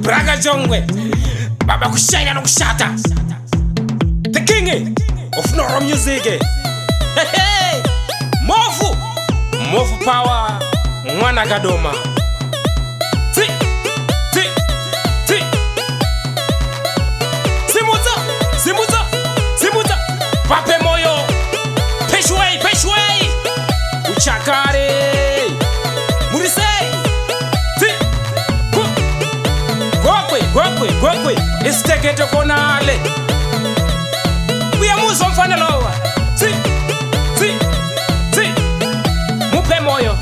Braga Jongwe Baba kushine no kushata. The king of Noro music. Mofu power Mwana Kadoma. Simuza Pape moyo Peshway Uchakare Murise Gwakwe Istekete konale Uyamuzo mfana lowa Mupe moyo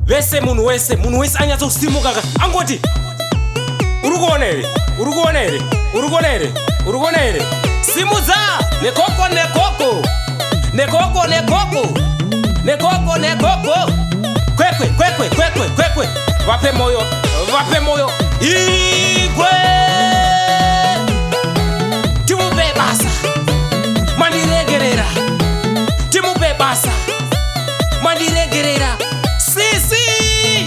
Wese munu wese anya to simu kaka Angoti Urugonere Simuza Nekoko Kwekwe Wape moyo Igwe Timube basa Sisi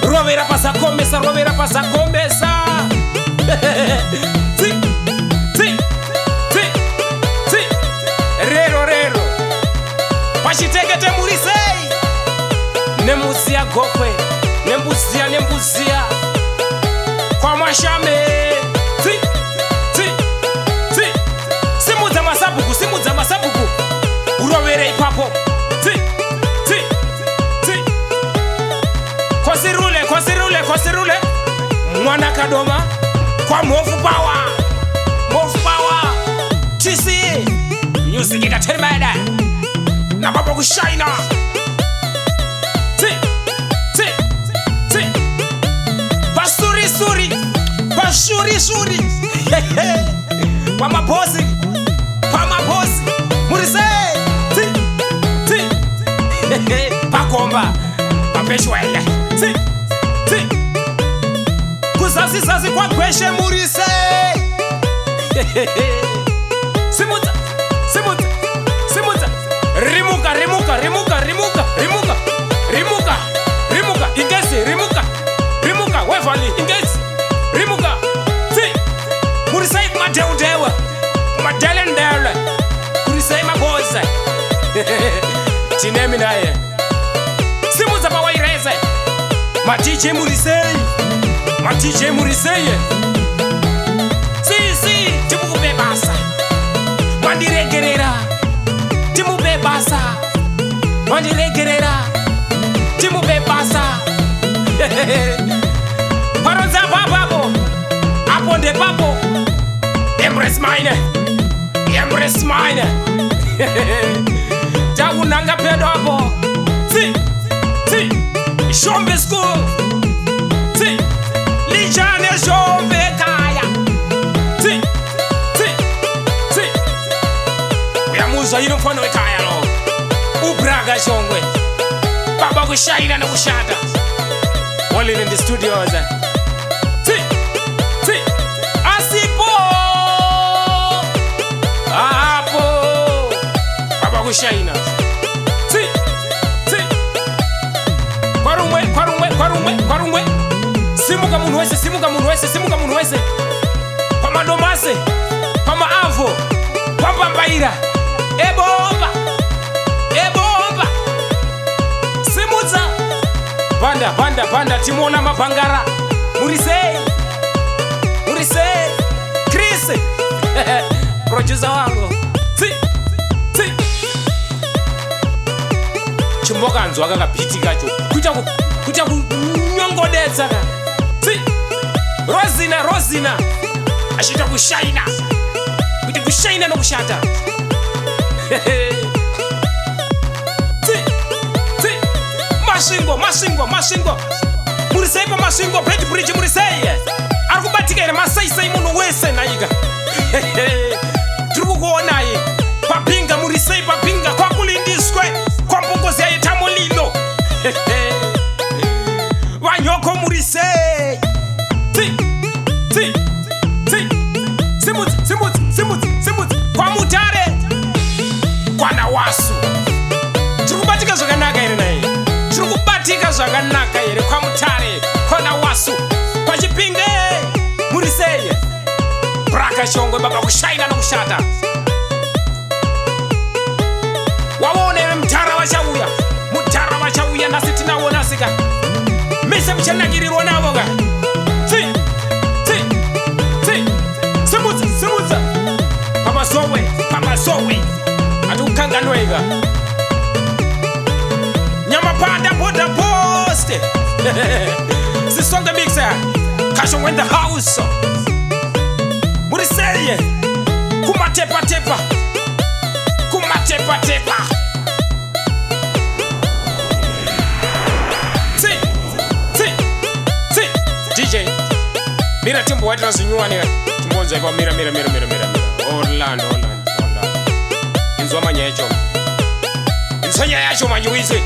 Rovera pasa começa Rero Pachitekete murisei Nemuzia gokwe Nembuzia Kwa mashame Simuza masabuku Urovere ipapo Kwasirule Mwana Kadoma Kwa Mofu power TC Music ikatermada Na baba kushina Pashuri Pama bosi Murise Pakomba Papeshwele Kuzazi kwa kweshe murise Simuza Rimuka Ingesi Rimuka Wevali Ingesi Rimuka Murise Madeudewa Madelendele Murise Maboza Chinemi naye Simuza Pawaireze Matiche Murise Si Timupe basa Mandiregerera Timupe basa Paronza bababo Aponde papo Embrace mine Tagunanga pedobo Si Shombe school Si Lijane shombe kaya Si Uyamuza yino mfano kaya lo Ubraga Jongwe Baba kushina na kushata Only in the studios Asipo Apo Baba kushina Kwarumwe Simuka munu wese Pama domase Pama avo Pama mbaira Ebomba Simuza Banda Timona mapangara Murise Chris Producer wangu Chimboka anzwa kaka piti kacho Kucha kunyongodetsa Rosina Ashita kushaina Kuti kushaina no kushata Mashingo Murisei pa mashingo Bridge murisei Arkubatikere masai muno wese naiga Turukuonai Papinga murisei papinga Kwa kulindiswe Kwa mpungozi ya itamolino Wanyoko murisei Simuti Kwa mutare Kwa nawasu Turukubatika zokanaka ere nae Shongwe baba kushaina na kushata. Wawone mtara wa shauya. Mtara wa shauya na sitina wona sika. Mise mchana girirwa na boga. Si. Simuza. Papa sowe. Adukanga nwega. Nyama panda boda poste. Sisonga mixer. Kashongwe in the house. Muriseye. Kumatepa. Si. DJ. Mira timbo watu nasinyua ni timbonza hivyo mira. Orlando. Inzwa manyecho. Insanya yacho manyuizi.